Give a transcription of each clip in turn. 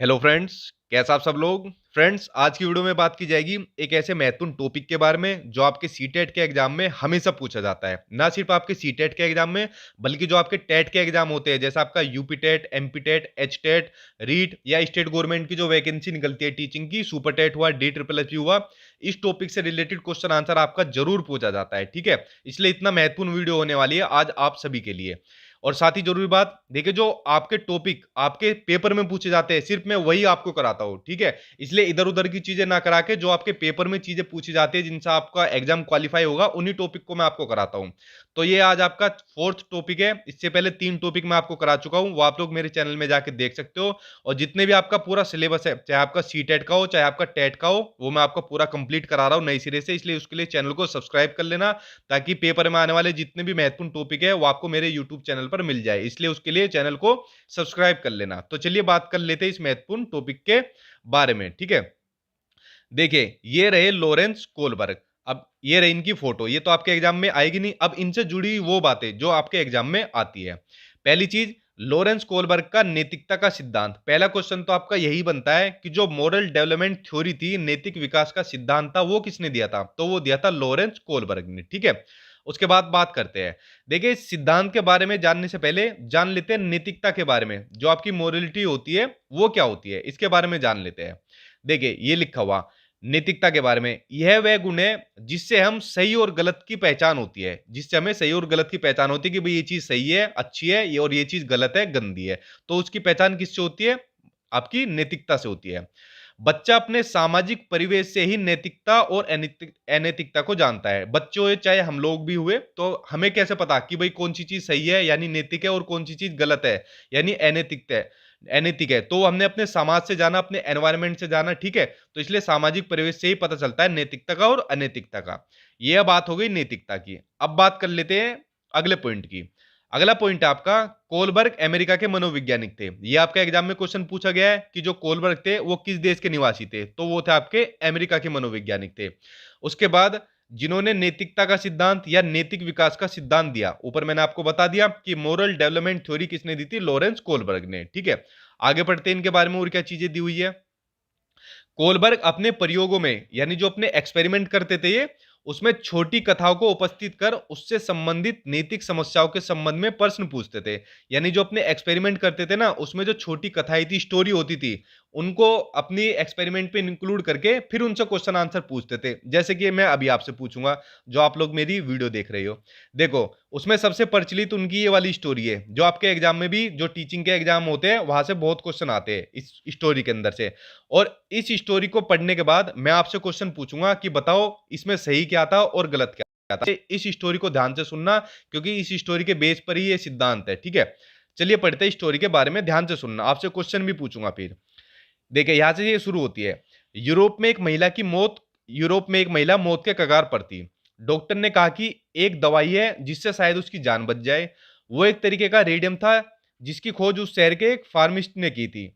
Hello friends, कैसे आप सब लोग। फ्रेंड्स, आज की वीडियो में बात की जाएगी एक ऐसे महत्वपूर्ण टॉपिक के बारे में जो आपके सीटेट के एग्जाम में हमेशा पूछा जाता है। ना सिर्फ आपके सीटेट के एग्जाम में, बल्कि जो आपके टेट के एग्जाम होते हैं, जैसे आपका UP TET, MP TET, H TET, REET या स्टेट गवर्नमेंट की जो वैकेंसी निकलती है टीचिंग की, सुपर टेट हुआ, डी ट्रिपल एस हुआ, इस टॉपिक से रिलेटेड क्वेश्चन आंसर आपका जरूर पूछा जाता है। ठीक है, इसलिए इतना महत्वपूर्ण वीडियो होने वाली है आज आप सभी के लिए। और साथ ही जरूरी बात देखिए, जो आपके टॉपिक आपके पेपर में पूछे जाते हैं सिर्फ मैं वही आपको कराता हूं। ठीक है, इसलिए इधर उधर की चीजें ना करा के जो आपके पेपर में चीजें पूछी जाती है जिनसे आपका एग्जाम क्वालिफाई होगा उन्हीं टॉपिक को मैं आपको कराता हूं। तो ये आज आपका फोर्थ टॉपिक है। इससे पहले 3 टॉपिक मैं आपको करा चुका हूं, वो आप लोग मेरे चैनल में जाके देख सकते हो। और जितने भी आपका पूरा सिलेबस है, चाहे आपका सी टेट का हो चाहे आपका टेट का हो, वो मैं आपको पूरा कंप्लीट करा रहा हूं नई सिरे से। इसलिए उसके लिए चैनल को सब्सक्राइब कर लेना, ताकि पेपर में आने वाले जितने भी महत्वपूर्ण टॉपिक है वो आपको मेरे यूट्यूब चैनल पर मिल जाए। इसलिए उसके लिए चैनल को सब्सक्राइब कर लेना। तो चलिए बात कर लेते हैं इस महत्वपूर्ण टॉपिक के बारे में। ठीक है, देखिए ये रहे लॉरेंस कोलबर्ग। अब ये रही इनकी फोटो, ये तो आपके एग्जाम में आएगी नहीं। अब इनसे जुड़ी वो बातें जो आपके एग्जाम में आती है। पहली चीज, लॉरेंस कोलबर्ग का नैतिकता का सिद्धांत। पहला क्वेश्चन तो आपका यही बनता है कि जो मॉरल डेवलपमेंट थ्योरी थी, नैतिक विकास का सिद्धांत था, वो किसने दिया था? तो वो दिया था लॉरेंस कोलबर्ग ने। ठीक है, उसके बाद बात करते हैं। देखिए, इस सिद्धांत के बारे में जानने से पहले जान लेते हैं नैतिकता के बारे में। जो आपकी मोरलिटी होती है वो क्या होती है, इसके बारे में जान लेते हैं। देखिए ये लिखा हुआ नैतिकता के बारे में, यह वह गुण है जिससे हम सही और गलत की पहचान होती है। जिससे हमें सही और गलत की पहचान होती है कि भाई ये चीज सही है, अच्छी है, ये और ये चीज गलत है, गंदी है। तो उसकी पहचान किससे होती है? आपकी नैतिकता से होती है। बच्चा अपने सामाजिक परिवेश से ही नैतिकता और अनैतिकता को जानता है। बच्चे हुए चाहे हम लोग भी हुए, तो हमें कैसे पता कि भाई कौन सी चीज सही है यानी नैतिक है, और कौन सी चीज गलत है यानी अनैतिक है। तो हमने अपने समाज से जाना, अपने एनवायरमेंट से जाना। ठीक है, तो इसलिए सामाजिक परिवेश से ही पता चलता है नैतिकता का और अनैतिकता का। यह बात हो गई नैतिकता की। अब बात कर लेते हैं अगले पॉइंट की। अगला पॉइंट है आपका, कोलबर्ग अमेरिका के मनोवैज्ञानिक थे। ये आपका एग्जाम में क्वेश्चन पूछा गया है कि जो कोलबर्ग थे वो किस देश के निवासी थे? तो वो थे आपके अमेरिका के मनोवैज्ञानिक थे। उसके बाद जिन्होंने नैतिकता का सिद्धांत या नैतिक विकास का सिद्धांत दिया, ऊपर मैंने आपको बता दिया कि मोरल डेवलपमेंट थ्योरी किसने दी थी? लॉरेंस कोलबर्ग ने। ठीक है, आगे बढ़ते हैं इनके बारे में और क्या चीजें दी हुई है। कोलबर्ग अपने प्रयोगों में यानी जो अपने एक्सपेरिमेंट करते थे ये, उसमें छोटी कथाओं को उपस्थित कर उससे संबंधित नैतिक समस्याओं के संबंध में प्रश्न पूछते थे। यानी जो अपने एक्सपेरिमेंट करते थे ना, उसमें जो छोटी कथाएं थी, स्टोरी होती थी, उनको अपनी एक्सपेरिमेंट पे इंक्लूड करके फिर उनसे क्वेश्चन आंसर पूछते थे। जैसे कि मैं अभी आपसे पूछूंगा, जो आप लोग मेरी वीडियो देख रहे हो। देखो, उसमें सबसे प्रचलित उनकी ये वाली स्टोरी है, जो आपके एग्जाम में भी, जो टीचिंग के एग्जाम होते हैं वहां से बहुत क्वेश्चन आते हैं इस स्टोरी के अंदर से। और इस स्टोरी को पढ़ने के बाद मैं आपसे क्वेश्चन पूछूंगा कि बताओ इसमें सही क्या था और गलत क्या था। इस स्टोरी को ध्यान से सुनना, क्योंकि इस स्टोरी के बेस पर ही ये सिद्धांत है। ठीक है, चलिए पढ़ते हैं स्टोरी के बारे में, ध्यान से सुनना, आपसे क्वेश्चन भी पूछूंगा फिर। देखिए यहां से ये शुरू होती है। यूरोप में एक महिला मौत के कगार पर थी। डॉक्टर ने कहा कि एक दवाई है जिससे शायद उसकी जान बच जाए। वो एक तरीके का रेडियम था जिसकी खोज उस शहर के एक फार्मिस्ट ने की थी,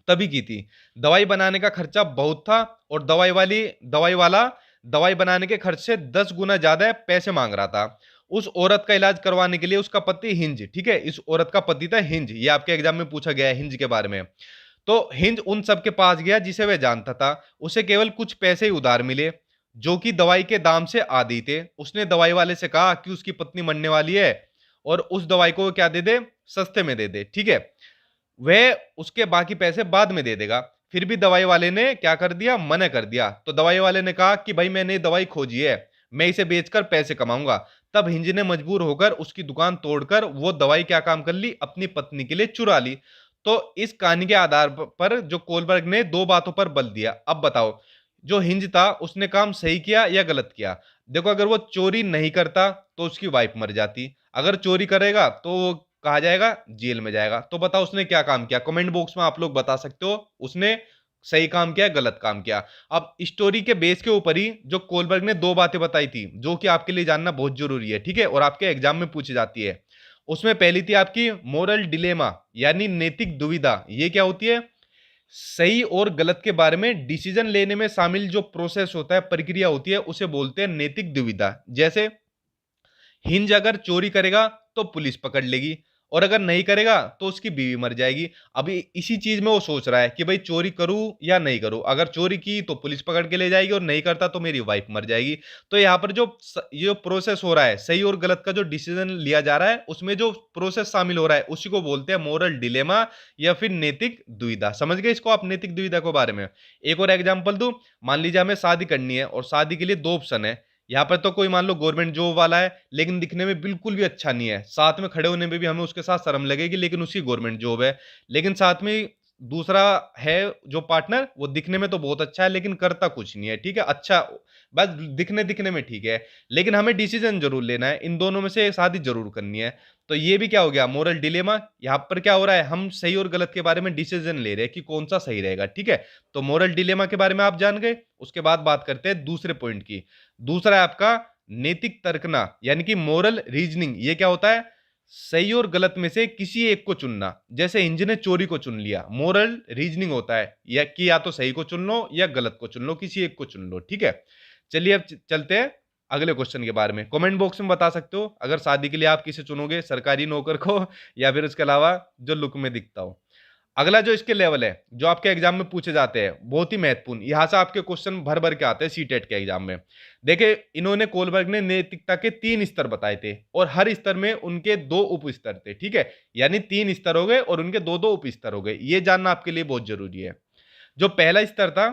तभी की थी। दवाई बनाने का खर्चा बहुत था, और दवाई वाला दवाई बनाने के खर्च से 10 गुना ज्यादा पैसे मांग रहा था। उस औरत का इलाज करवाने के लिए उसका पति हिंज, ठीक है, इस औरत का पति था हिंज। ये आपके एग्जाम में पूछा गया है हिंज के बारे में। तो हिंज उन सब के पास गया जिसे वह जानता था। उसे केवल कुछ पैसे ही उधार मिले, जो कि दवाई के दाम से आधी थे। उसने दवाई वाले से कहा कि उसकी पत्नी मरने वाली है, और उस दवाई को क्या दे दे, सस्ते में दे दे। ठीक है, वह उसके बाकी पैसे बाद में दे देगा। फिर भी दवाई वाले ने क्या कर दिया, मना कर दिया। तो दवाई वाले ने कहा कि भाई मैंने दवाई खोजी है, मैं इसे बेचकर पैसे कमाऊंगा। तब हिंज ने मजबूर होकर उसकी दुकान तोड़कर वो दवाई क्या काम कर ली, अपनी पत्नी के लिए चुरा ली। तो इस कहानी के आधार पर जो कोलबर्ग ने 2 बातों पर बल दिया। अब बताओ, जो हिंज था उसने काम सही किया या गलत किया? देखो, अगर वो चोरी नहीं करता तो उसकी वाइफ मर जाती, अगर चोरी करेगा तो वो कहा जाएगा, जेल में जाएगा। तो बताओ उसने क्या काम किया? कमेंट बॉक्स में आप लोग बता सकते हो उसने सही काम किया, गलत काम किया। अब स्टोरी के बेस के ऊपर ही जो कोलबर्ग ने 2 बातें बताई थी, जो कि आपके लिए जानना बहुत जरूरी है। ठीक है, और आपके एग्जाम में पूछी जाती है। उसमें पहली थी आपकी मोरल डिलेमा यानी नैतिक दुविधा। ये क्या होती है? सही और गलत के बारे में डिसीजन लेने में शामिल जो प्रोसेस होता है, प्रक्रिया होती है, उसे बोलते हैं नैतिक दुविधा। जैसे हिंज अगर चोरी करेगा तो पुलिस पकड़ लेगी, और अगर नहीं करेगा तो उसकी बीवी मर जाएगी। अभी इसी चीज में वो सोच रहा है कि भाई चोरी करूं या नहीं करूं, अगर चोरी की तो पुलिस पकड़ के ले जाएगी और नहीं करता तो मेरी वाइफ मर जाएगी। तो यहाँ पर जो ये जो प्रोसेस हो रहा है, सही और गलत का जो डिसीजन लिया जा रहा है, उसमें जो प्रोसेस शामिल हो रहा है उसी को बोलते हैं मोरल डिलेमा या फिर नैतिक दुविधा। समझ गए इसको आप, नैतिक दुविधा के बारे में? एक और एग्जांपल दूं। मान लीजिए हमें शादी करनी है और शादी के लिए दो ऑप्शन है। यहाँ पर तो कोई मान लो गवर्नमेंट जॉब वाला है लेकिन दिखने में बिल्कुल भी अच्छा नहीं है, साथ में खड़े होने में भी हमें उसके साथ शर्म लगेगी, लेकिन उसकी गवर्नमेंट जॉब है। लेकिन साथ में दूसरा है जो पार्टनर, वो दिखने में तो बहुत अच्छा है लेकिन करता कुछ नहीं है, ठीक है, अच्छा बस दिखने दिखने में ठीक है, लेकिन हमें डिसीजन जरूर लेना है, इन दोनों में से शादी जरूर करनी है। तो ये भी क्या हो गया, मोरल डिलेमा। यहाँ पर क्या हो रहा है, हम सही और गलत के बारे में डिसीजन ले रहे हैं कि कौन सा सही रहेगा, ठीक है। तो मोरल डिलेमा के बारे में आप जान गए। उसके बाद बात करते हैं दूसरे पॉइंट की। दूसरा है आपका नैतिक तर्कना, यानी कि मोरल रीजनिंग। ये क्या होता है, सही और गलत में से किसी एक को चुनना। जैसे इंज ने चोरी को चुन लिया, मोरल रीजनिंग होता है या कि या तो सही को चुन लो या गलत को चुन लो, किसी एक को चुन लो, ठीक है। चलिए अब चलते हैं अगले क्वेश्चन के बारे में। कमेंट बॉक्स में बता सकते हो अगर शादी के लिए आप किसे चुनोगे, सरकारी नौकर को या फिर उसके अलावा जो लुक में दिखता हो। अगला जो इसके लेवल है, जो आपके एग्जाम में पूछे जाते हैं, बहुत ही महत्वपूर्ण, यहां से आपके क्वेश्चन भर भर के आते हैं सीटेट के एग्जाम में। देखिए इन्होंने, कोलबर्ग ने नैतिकता के 3 स्तर बताए थे और हर स्तर में उनके 2 उप स्तर थे, ठीक है। यानी 3 स्तर हो गए और उनके 2-2 उप स्तर हो गए। ये जानना आपके लिए बहुत जरूरी है। जो पहला स्तर था,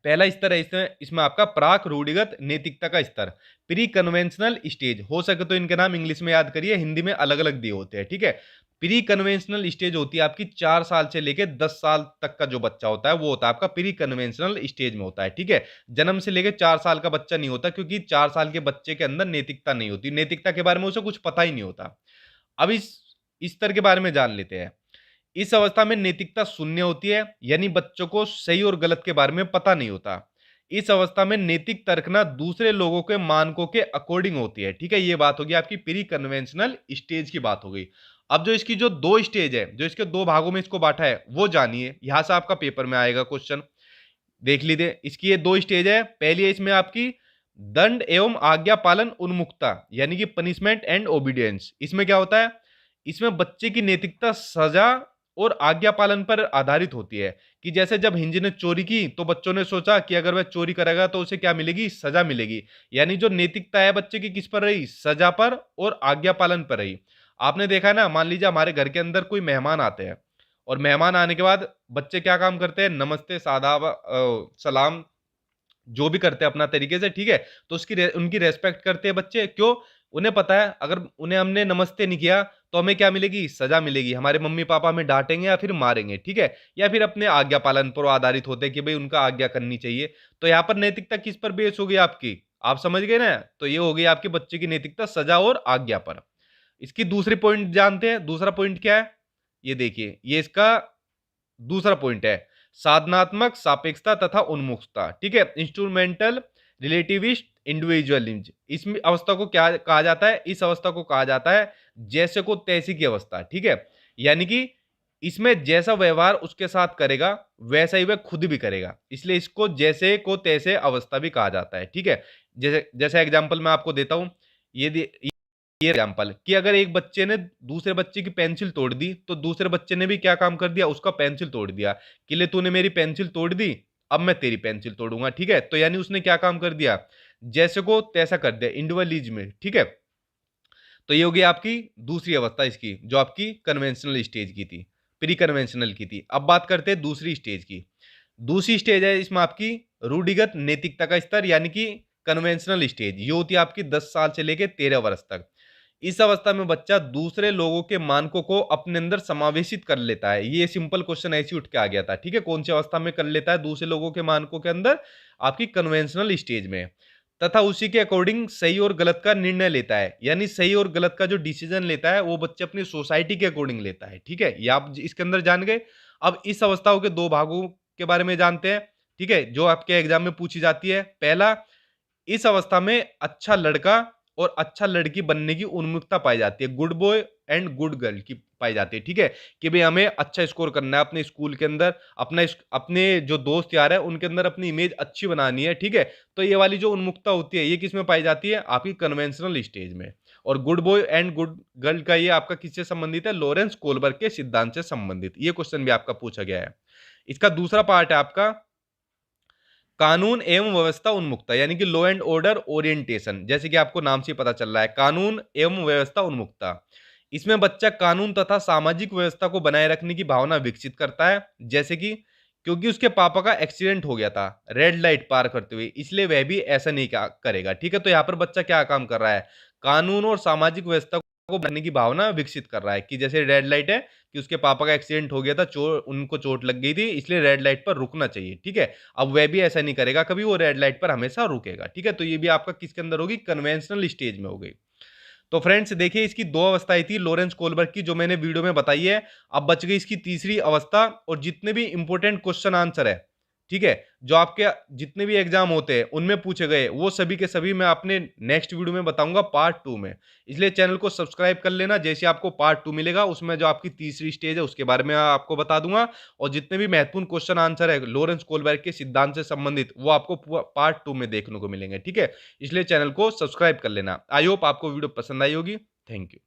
पहला स्तर है इसमें इसमें आपका प्राक रूढ़िगत नैतिकता का स्तर, प्री कन्वेंशनल स्टेज। हो सके तो इनके नाम इंग्लिश में याद करिए, हिंदी में अलग अलग दिए होते हैं, ठीक है। प्री कन्वेंशनल स्टेज होती है आपकी 4 साल से लेके 10 साल तक का जो बच्चा होता है वो होता है आपका प्री कन्वेंशनल स्टेज में होता है, ठीक है। जन्म से लेके 4 साल का बच्चा नहीं होता, क्योंकि 4 साल के बच्चे के अंदर नैतिकता नहीं होती, नैतिकता के बारे में उसे कुछ पता ही नहीं होता। अब इस स्तर के बारे में जान लेते हैं। इस अवस्था में नैतिकता शून्य होती है, यानी बच्चों को सही और गलत के बारे में पता नहीं होता। इस अवस्था में नैतिक तर्कना दूसरे लोगों के मानकों के अकॉर्डिंग होती है, ठीक है। ये बात होगी आपकी प्री कन्वेंशनल स्टेज की बात हो गई। अब जो इसकी जो 2 स्टेज है, जो इसके 2 भागों में इसको बांटा है, वो जानिए। यहां से आपका पेपर में आएगा क्वेश्चन, देख लीजिए। इसकी ये 2 स्टेज है। पहली है इसमें आपकी दंड एवं आज्ञा पालन उन्मुक्ता, यानी कि पनिशमेंट एंड ओबीडियंस। इसमें क्या होता है, इसमें बच्चे की नैतिकता सजा और आज्ञा पालन पर आधारित होती है। कि जैसे जब हिंज ने चोरी की तो बच्चों ने सोचा कि अगर वह चोरी करेगा तो उसे क्या मिलेगी, सजा मिलेगी। यानी जो नैतिकता है बच्चे की किस पर रही, सजा पर और आज्ञा पालन पर रही। आपने देखा है ना, मान लीजिए हमारे घर के अंदर कोई मेहमान आते हैं और मेहमान आने के बाद बच्चे क्या काम करते हैं, नमस्ते, सादाब, सलाम, जो भी करते हैं अपना तरीके से, ठीक है। तो उनकी रेस्पेक्ट करते हैं बच्चे, क्यों? उन्हें पता है अगर उन्हें हमने नमस्ते नहीं किया तो हमें क्या मिलेगी, सजा मिलेगी, हमारे मम्मी पापा हमें डांटेंगे या फिर मारेंगे, ठीक है। या फिर अपने आज्ञा पालन पर आधारित होते हैं कि भाई उनका आज्ञा करनी चाहिए। तो यहाँ पर नैतिकता किस पर बेस होगी आपकी, आप समझ गए ना। तो ये हो गई आपके बच्चे की नैतिकता सजा और आज्ञा पर। इसकी दूसरी पॉइंट जानते हैं, दूसरा पॉइंट क्या है, ये देखिए, ये इसका दूसरा पॉइंट है, साधनात्मक सापेक्षता तथा उन्मुखता, ठीक है, इंस्ट्रूमेंटल रिलेटिविस्ट इंडिविजुअलिज्म। इस अवस्था को क्या कहा जाता है, इस अवस्था को कहा जाता है जैसे को तैसी की अवस्था, ठीक है। यानी कि इसमें जैसा व्यवहार उसके साथ करेगा वैसा ही वह खुद भी करेगा, इसलिए इसको जैसे को तैसे अवस्था भी कहा जाता है, ठीक है। जैसे जैसे एग्जांपल मैं आपको देता हूं, ये एग्जाम्पल कि अगर एक बच्चे ने दूसरे बच्चे की पेंसिल तोड़ दी तो दूसरे बच्चे ने भी क्या काम कर दिया, उसका पेंसिल तोड़ दिया कि ले तूने मेरी पेंसिल तोड़ दी, अब मैं तेरी पेंसिल तोड़ूंगा, ठीक है। तो यानी उसने क्या काम कर दिया, जैसे को तैसा कर दिया, इंडिविजुअलिज्म में, ठीक है। तो ये होगी आपकी दूसरी अवस्था इसकी, जो आपकी कन्वेंशनल स्टेज की थी, प्री कन्वेंशनल की थी। अब बात करते हैं दूसरी स्टेज की। दूसरी स्टेज है इसमें आपकी रूढ़िगत नैतिकता का स्तर, यानी कि कन्वेंशनल स्टेज। ये होती है आपकी 10 साल से लेकर 13 वर्ष तक। इस अवस्था में बच्चा दूसरे लोगों के मानकों को अपने अंदर समावेशित कर लेता है। ये सिंपल क्वेश्चन ऐसे ही उठ के आ गया था, ठीक है। कौन सी अवस्था में कर लेता है, दूसरे लोगों के मानकों के अंदर, आपकी कन्वेंशनल स्टेज में। तथा उसी के अकॉर्डिंग सही और गलत का निर्णय लेता है, यानी सही और गलत का जो डिसीजन लेता है वो बच्चे अपनी सोसाइटी के अकॉर्डिंग लेता है, ठीक है। ये आप इसके अंदर जान गए। अब इस अवस्थाओं के 2 भागों के बारे में जानते हैं, ठीक है, जो आपके एग्जाम में पूछी जाती है। पहला, इस अवस्था में अच्छा लड़का और अच्छा लड़की बनने की उन्मुखता पाई जाती है, good boy and good girl की पाई जाती है, ठीक है। कि भाई हमें अच्छा स्कोर करना है अपने स्कूल के अंदर, अपने जो दोस्त यार है उनके अंदर अपनी इमेज अच्छी बनानी है, ठीक है। तो ये वाली जो उन्मुखता होती है ये किस में पाई जाती है, आपकी कन्वेंशनल स्टेज में। और good boy and good girl का ये आपका किससे संबंधित है? लॉरेंस कोलबर्ग के सिद्धांत से संबंधित। ये क्वेश्चन भी आपका पूछा गया है। इसका दूसरा पार्ट है आपका कानून एवं व्यवस्था उन्मुक्ता, यानी कि लॉ एंड ऑर्डर ओरिएंटेशन। जैसे कि आपको नाम से पता चल रहा है, कानून एवं व्यवस्था उन्मुक्ता। इसमें बच्चा कानून तथा सामाजिक व्यवस्था को बनाए रखने की भावना विकसित करता है। जैसे कि क्योंकि उसके पापा का एक्सीडेंट हो गया था रेड लाइट पार करते हुए, इसलिए वह भी ऐसा नहीं करेगा। ठीक है, तो यहाँ पर बच्चा क्या काम कर रहा है? कानून और सामाजिक व्यवस्था को बनाने की भावना विकसित कर रहा है कि जैसे रेड लाइट है कि उसके पापा का एक्सीडेंट हो गया था, उनको चोट लग गई थी, इसलिए रेड लाइट पर रुकना चाहिए। ठीक है, अब वह भी ऐसा नहीं करेगा कभी, वो रेड लाइट पर हमेशा रुकेगा। ठीक है, तो ये भी आपका किसके अंदर होगी? कन्वेंशनल स्टेज में हो गई। तो फ्रेंड्स देखिए, इसकी दो अवस्थाएं थी लॉरेंस कोलबर्ग की, जो मैंने वीडियो में बताई है। अब बच गई इसकी तीसरी अवस्था, और जितने भी इंपॉर्टेंट क्वेश्चन आंसर है, ठीक है, जो आपके जितने भी एग्जाम होते हैं उनमें पूछे गए, वो सभी के सभी मैं अपने नेक्स्ट वीडियो में बताऊंगा पार्ट 2 में। इसलिए चैनल को सब्सक्राइब कर लेना, जैसे आपको पार्ट 2 मिलेगा उसमें जो आपकी तीसरी स्टेज है उसके बारे में आपको बता दूंगा, और जितने भी महत्वपूर्ण क्वेश्चन आंसर है लॉरेंस कोलबर्ग के सिद्धांत से संबंधित, वो आपको पार्ट 2 में देखने को मिलेंगे। ठीक है, इसलिए चैनल को सब्सक्राइब कर लेना। आई होप आपको वीडियो पसंद आई होगी। Thank you.